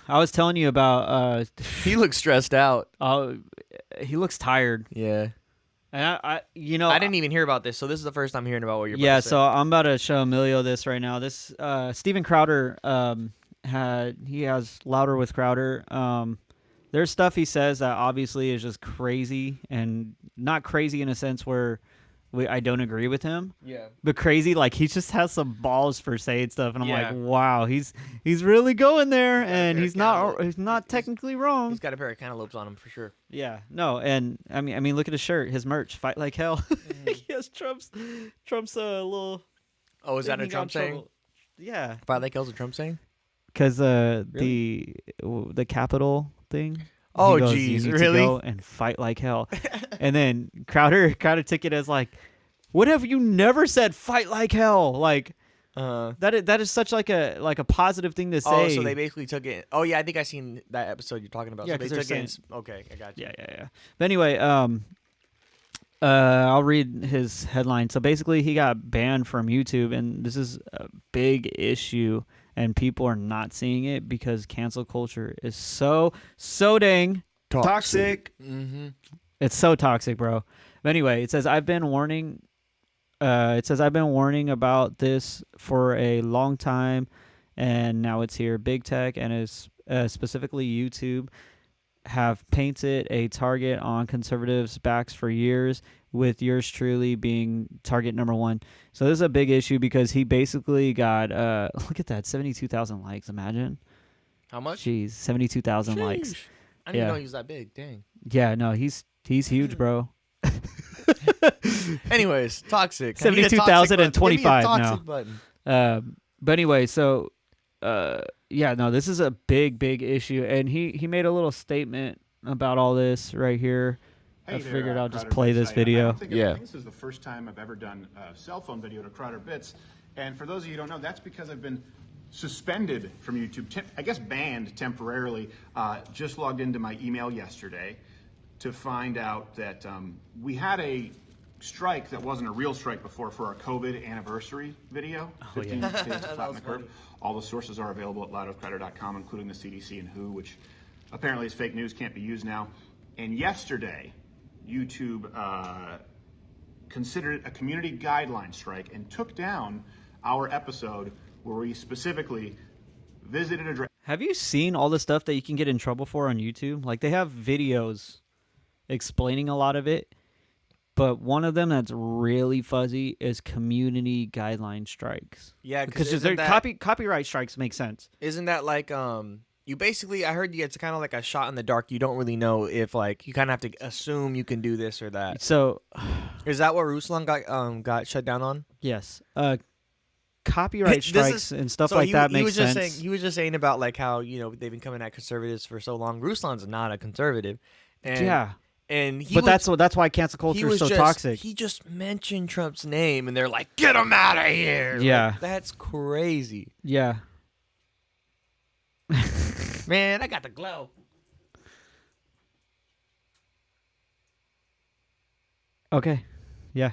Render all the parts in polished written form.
I was telling you about. He looks stressed out. He looks tired. Yeah. And I didn't even hear about this, so this is the first time hearing about what you're about yeah. to say. So I'm about to show Emilio this right now. This Steven Crowder he has Louder with Crowder. There's stuff he says that obviously is just crazy, and not crazy in a sense where I don't agree with him. Yeah. But crazy, like he just has some balls for saying stuff, and I'm Yeah. like, wow, he's really going there, Yeah, and he's not technically wrong. He's got a pair of cantaloupes on him for sure. Yeah, no, and I mean, look at his shirt, his merch, fight like hell. He has Trump's little. Oh, is that a thing he got Trump in saying? trouble. Yeah, Fight like hell's a Trump saying? because Really? the Capitol thing. Oh, he goes, geez, you need really? to go and fight like hell. And then Crowder took it as like, what have you never said? Fight like hell, like. That is such like a positive thing to say. Oh, so they basically took it. Oh yeah, I think I seen that episode you're talking about. Yeah, so they 'cause they're took it. saying- Okay, I got you. Yeah. But anyway, I'll read his headline. So basically, he got banned from YouTube, and this is a big issue, and people are not seeing it because cancel culture is so dang toxic. Mm-hmm. It's so toxic, bro. But anyway, it says I've been warning. I've been warning about this for a long time, and now it's here. Big tech and is specifically YouTube have painted a target on conservatives' backs for years, with yours truly being target number one. So this is a big issue because he basically got look at that, 72,000 likes. Imagine. How much? Jeez, 72,000 likes. Sheesh. I didn't Yeah. know he was that big. Dang. Yeah, no, he's huge, bro. Anyways, toxic. I need a toxic 72,025 button. Give me a now. toxic button. But anyway, so yeah, no, this is a big issue, and he made a little statement about all this right here. I figured I'll just play this video. I think this is the first time I've ever done a cell phone video to Crowder Bits, and for those of you who don't know, that's because I've been suspended from YouTube, I guess banned temporarily. Just logged into my email yesterday to find out that we had a strike that wasn't a real strike before for our COVID anniversary video, 15 days to flatten the curve. All the sources are available at loudofcrowder.com, including the CDC and WHO, which apparently is fake news, can't be used now. And yesterday, YouTube considered it a community guideline strike and took down our episode where we specifically visited a... Have you seen all the stuff that you can get in trouble for on YouTube? Like, they have videos explaining a lot of it, but one of them that's really fuzzy is community guideline strikes. Yeah, because copyright strikes make sense. Isn't that like you basically? I heard it's kind of like a shot in the dark. You don't really know if like you kind of have to assume you can do this or that. So, is that what Ruslan got shut down on? yes, copyright strikes and stuff like that makes sense. He was just saying about like how they've been coming at conservatives for so long. Ruslan's not a conservative, and that's why cancel culture is so toxic. He just mentioned Trump's name, and they're like, "Get him out of here!" Yeah, like, that's crazy. Yeah, man, I got the glow. Okay, yeah,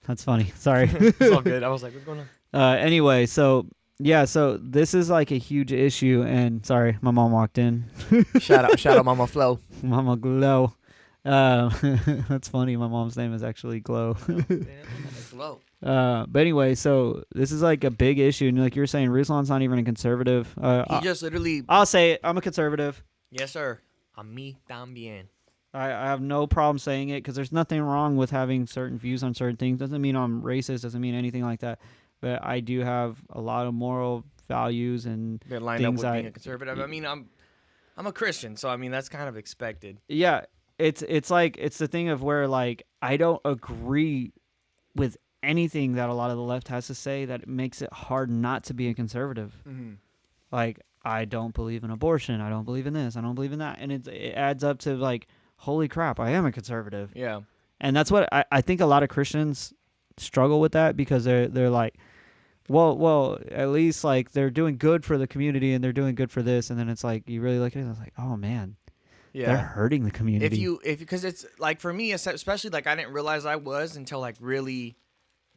that's funny. Sorry, it's all good. I was like, "What's going on?" Anyway, so this is like a huge issue, and sorry, my mom walked in. shout out, Mama Flo. Mama Glow. That's funny. My mom's name is actually Glow. Glow. But anyway, so this is like a big issue, and like you were saying, Ruslan's not even a conservative. He just literally. I'll say it. I'm a conservative. Yes, sir. A mí también. I have no problem saying it because there's nothing wrong with having certain views on certain things. Doesn't mean I'm racist. Doesn't mean anything like that. But I do have a lot of moral values and they're lined up with being a conservative. I mean, I'm a Christian, so I mean that's kind of expected. Yeah, it's like it's the thing of where like I don't agree with anything that a lot of the left has to say that makes it hard not to be a conservative. Mm-hmm. Like I don't believe in abortion. I don't believe in this. I don't believe in that, and it adds up to like, holy crap, I am a conservative. Yeah, and that's what I think a lot of Christians struggle with that because they're like, well, at least like they're doing good for the community and they're doing good for this, and then it's like you really look at it, it's like, oh man, yeah, they're hurting the community. Because it's like for me, especially like I didn't realize I was until like really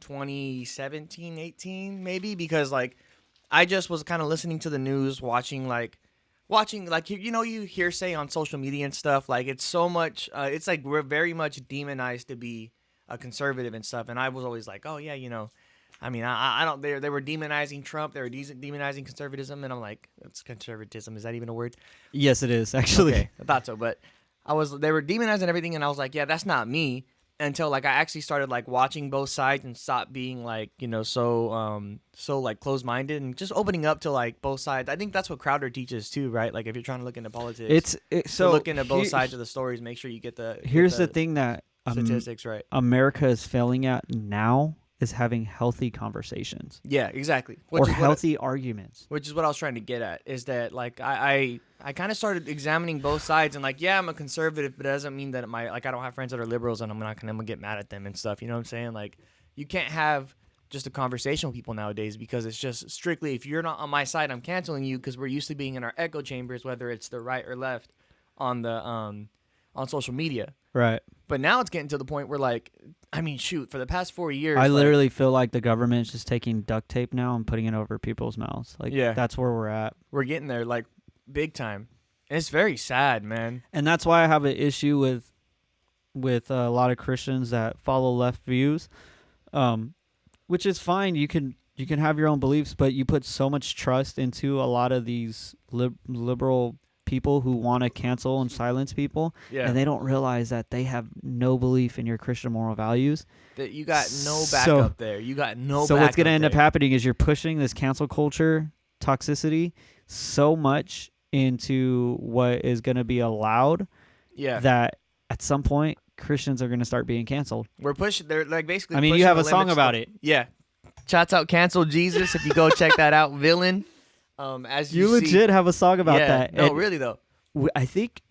2017, 18 maybe, because like I just was kind of listening to the news, watching like watching, like, you hearsay on social media and stuff, like, it's so much, it's like we're very much demonized to be a conservative and stuff, and I was always like, oh, yeah, I mean, I don't, they were demonizing Trump, they were demonizing conservatism, and I'm like, that's conservatism, is that even a word? Yes, it is actually. Okay, I thought so, but they were demonizing everything, and I was like, yeah, that's not me, until, like, I actually started, like, watching both sides and stopped being, like, so like, closed-minded and just opening up to, like, both sides. I think that's what Crowder teaches, too, right? Like, if you're trying to look into politics, So look into both sides of the stories, make sure you get here's the thing that statistics right. America is failing at now is having healthy conversations. Yeah, exactly. Or healthy arguments. Which is what I was trying to get at, is that, like, I kind of started examining both sides, and, like, yeah, I'm a conservative, but it doesn't mean that I don't have friends that are liberals, and I'm gonna get mad at them and stuff. You know what I'm saying? Like, you can't have just a conversation with people nowadays, because it's just strictly, if you're not on my side, I'm canceling you, because we're used to being in our echo chambers, whether it's the right or left on the on social media. Right. But now it's getting to the point where, like, I mean, shoot, for the past 4 years, I literally feel like the government is just taking duct tape now and putting it over people's mouths. Like, yeah, that's where we're at. We're getting there, like, big time. And it's very sad, man. And that's why I have an issue with a lot of Christians that follow left views, which is fine. You can have your own beliefs, but you put so much trust into a lot of these liberal people who want to cancel and silence people, and they don't realize that they have no belief in your Christian moral values. That you got no backup there. You got no. So what's going to end up happening is you're pushing this cancel culture toxicity so much into what is going to be allowed. Yeah. That at some point Christians are going to start being canceled. We're pushing. They're like basically. I mean, you have a song about it. Yeah. Shouts out Cancel Jesus if you go check that out. Villain. As you legit have a song about that. No, really though. I think,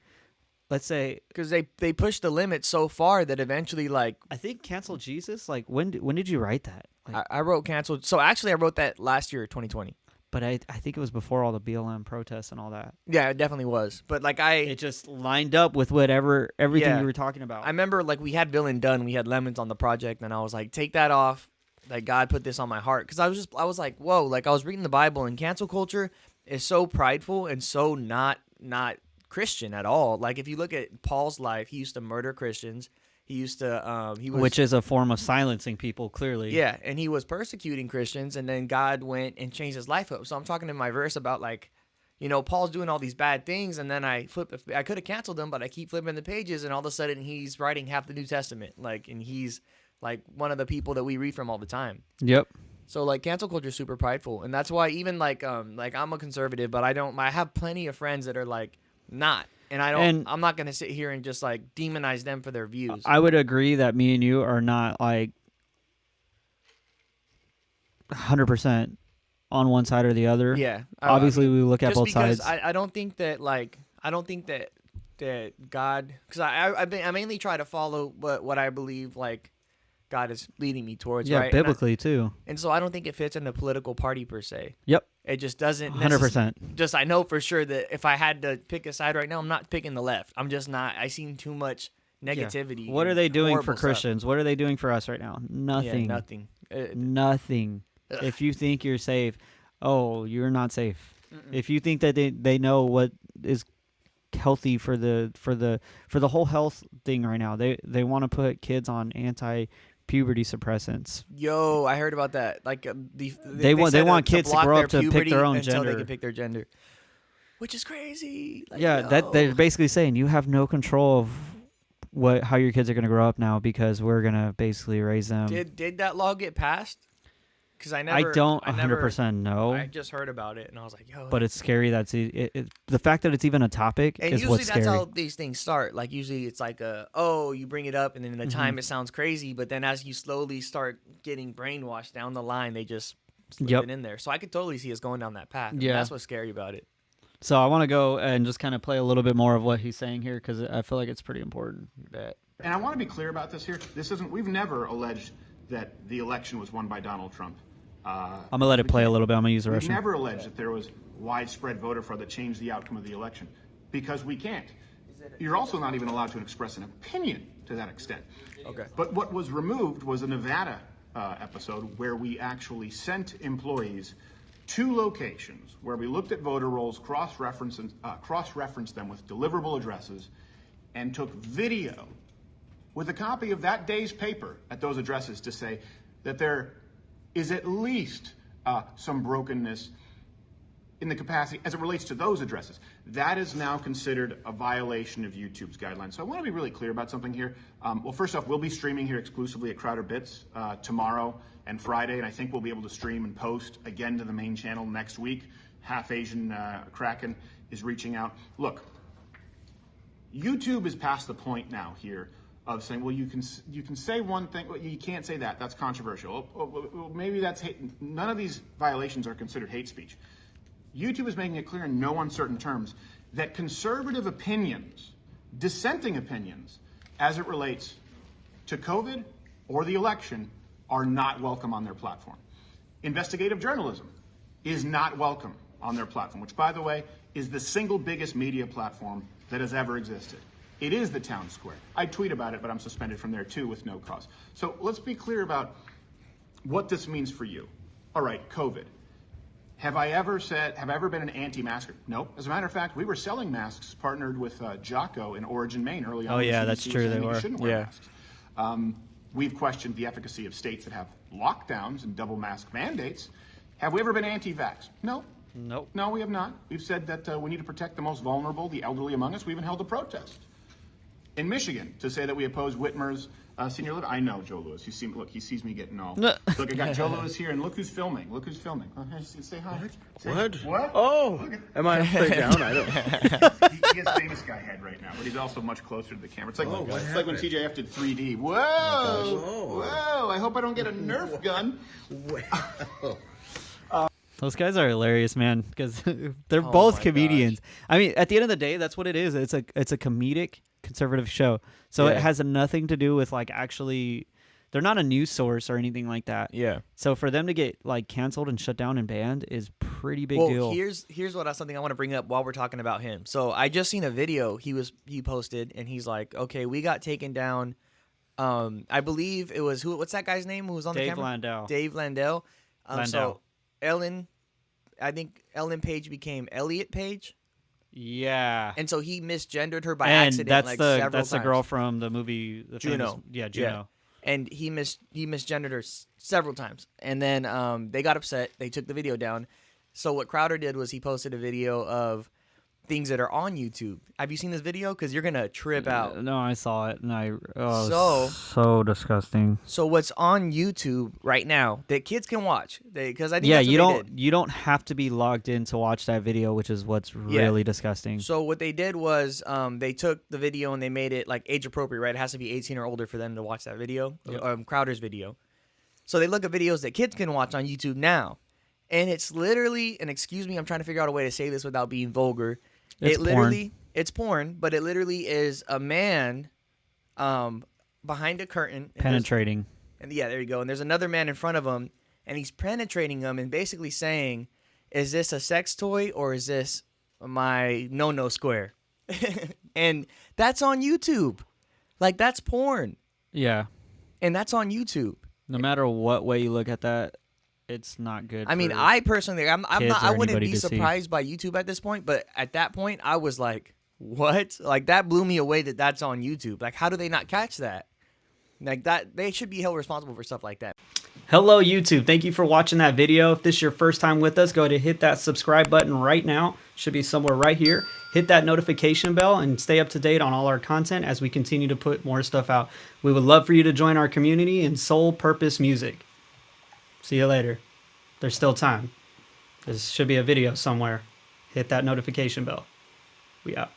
let's say, because they pushed the limit so far that eventually, like, I think Cancel Jesus. Like, when did you write that? Like, I wrote Cancel. So actually, I wrote that last year, 2020. But I think it was before all the BLM protests and all that. Yeah, it definitely was. But like it just lined up with everything you were talking about. I remember, like, we had Villain done. We had Lemons on the project, and I was like, take that off. Like, God put this on my heart, because I was like, whoa, like, I was reading the Bible, and cancel culture is so prideful and so not Christian at all. Like, if you look at Paul's life, he used to murder Christians. He used to which is a form of silencing people, clearly. Yeah, and he was persecuting Christians, and then God went and changed his life up. So I'm talking in my verse about, like, Paul's doing all these bad things, and then I could have canceled him, but I keep flipping the pages, and all of a sudden he's writing half the New Testament, like, and he's like one of the people that we read from all the time. Yep. So, like, cancel culture is super prideful, and that's why even like I'm a conservative, but I have plenty of friends that are like not, and I'm not gonna sit here and just like demonize them for their views. I would agree that me and you are not like 100% on one side or the other. Yeah, obviously we look at both sides. I don't think that God, because I mainly try to follow what I believe like God is leading me towards. Yeah, right? biblically too. And so I don't think it fits in a political party per se. Yep. It just doesn't. 100%. Just I know for sure that if I had to pick a side right now, I'm not picking the left. I'm just not. I seen too much negativity. Yeah. What are they doing for Christians? Stuff. What are they doing for us right now? Nothing. Yeah, nothing. Nothing. Ugh. If you think you're safe, you're not safe. If you think that they know what is healthy for the whole health thing right now, they want to put kids on anti-puberty suppressants. Yo, I heard about that. Like they want kids to grow up to pick their own until gender. they can pick their gender, which is crazy. Like, yeah, that they're basically saying you have no control of how your kids are going to grow up now, because we're going to basically raise them. Did that law get passed? Because I don't 100% know. I just heard about it, and I was like, yo. But it's scary that the fact that it's even a topic and is what's scary. And usually that's how these things start. Like, usually it's like, you bring it up, and then in the time it sounds crazy, but then as you slowly start getting brainwashed down the line, they just slip it in there. So I could totally see us going down that path. Yeah. That's what's scary about it. So I want to go and just kind of play a little bit more of what he's saying here, because I feel like it's pretty important. And I want to be clear about this here. We've never alleged that the election was won by Donald Trump. I'm going to let it play a little bit. I'm going to use the Russian. We've never alleged that there was widespread voter fraud that changed the outcome of the election, because we can't. You're also not even allowed to express an opinion to that extent. Okay. But what was removed was a Nevada episode where we actually sent employees 2 locations where we looked at voter rolls, cross-referenced them with deliverable addresses, and took video with a copy of that day's paper at those addresses to say that there is at least some brokenness in the capacity as it relates to those addresses. That is now considered a violation of YouTube's guidelines. So I want to be really clear about something here. Well, first off, we'll be streaming here exclusively at Crowder Bits tomorrow and Friday, and I think we'll be able to stream and post again to the main channel next week. Half Asian Kraken is reaching out. Look, YouTube is past the point now here of saying, well, you can say one thing, well, you can't say that. That's controversial. Well, maybe that's hate. None of these violations are considered hate speech. YouTube is making it clear in no uncertain terms that conservative opinions, dissenting opinions, as it relates to COVID or the election, are not welcome on their platform. Investigative journalism is not welcome on their platform, which, by the way, is the single biggest media platform that has ever existed. It is the town square. I tweet about it, but I'm suspended from there too with no cause. So let's be clear about what this means for you. All right, COVID. Have I ever been an anti-masker? No. As a matter of fact, we were selling masks partnered with Jocko in Origin, Maine early on. Oh yeah, that's true. They were. Shouldn't wear masks. We've questioned the efficacy of states that have lockdowns and double mask mandates. Have we ever been anti-vax? No. Nope. No, we have not. We've said that we need to protect the most vulnerable, the elderly among us. We even held a protest in Michigan to say that we oppose Whitmer's senior living. I know Joe Lewis. Look, he sees me getting all. Look, I got Joe Lewis here, and look who's filming. Look who's filming. Say hi. What? Oh, am I upside down? I don't know. He has famous guy head right now, but he's also much closer to the camera. It's like, it's like when TJF did 3D. Whoa! Whoa! I hope I don't get a Nerf gun. Those guys are hilarious, man, because they're both comedians. Gosh. I mean, at the end of the day, that's what it is. It's a comedic conservative show. So it has nothing to do with like actually, they're not a news source or anything like that. Yeah. So for them to get like canceled and shut down and banned is pretty big well, deal. Here's something I want to bring up while we're talking about him. So I just seen a video he posted, and he's like, okay, we got taken down. I believe it was what's that guy's name who was on the camera? Landau. Dave Landau. Landau. So I think Ellen Page became Elliot Page. Yeah. And so he misgendered her by and accident. that's like the several that's times. the girl from the movie Juno. Juno. Yeah. And he misgendered her several times. And then they got upset. They took the video down. So what Crowder did was he posted a video of things that are on YouTube. Have you seen this video? Because you're gonna trip out. No, I saw it, and so disgusting. So what's on YouTube right now that kids can watch? Because I think Yeah, that's what you they don't did. you don't have to be logged in to watch that video, which is what's really disgusting. So what they did was they took the video and they made it like age appropriate, right? It has to be 18 or older for them to watch that video, Crowder's video. So they look at videos that kids can watch on YouTube now. And it's literally, and excuse me, I'm trying to figure out a way to say this without being vulgar. It's porn, but it literally is a man behind a curtain. Penetrating. And yeah, there you go. And there's another man in front of him, and he's penetrating him and basically saying, is this a sex toy or is this my no-no square? And that's on YouTube. Like, that's porn. Yeah. And that's on YouTube. No matter what way you look at that, it's not good. I mean, I personally, I wouldn't anybody be to see. surprised by YouTube at this point, but at that point, I was like, what? Like, that blew me away that that's on YouTube. Like, how do they not catch that? Like, that, they should be held responsible for stuff like that. Hello, YouTube. Thank you for watching that video. If this is your first time with us, go ahead and hit that subscribe button right now. Should be somewhere right here. Hit that notification bell and stay up to date on all our content as we continue to put more stuff out. We would love for you to join our community in Soul Purpose Music. See you later. There's still time. There should be a video somewhere. Hit that notification bell. We out.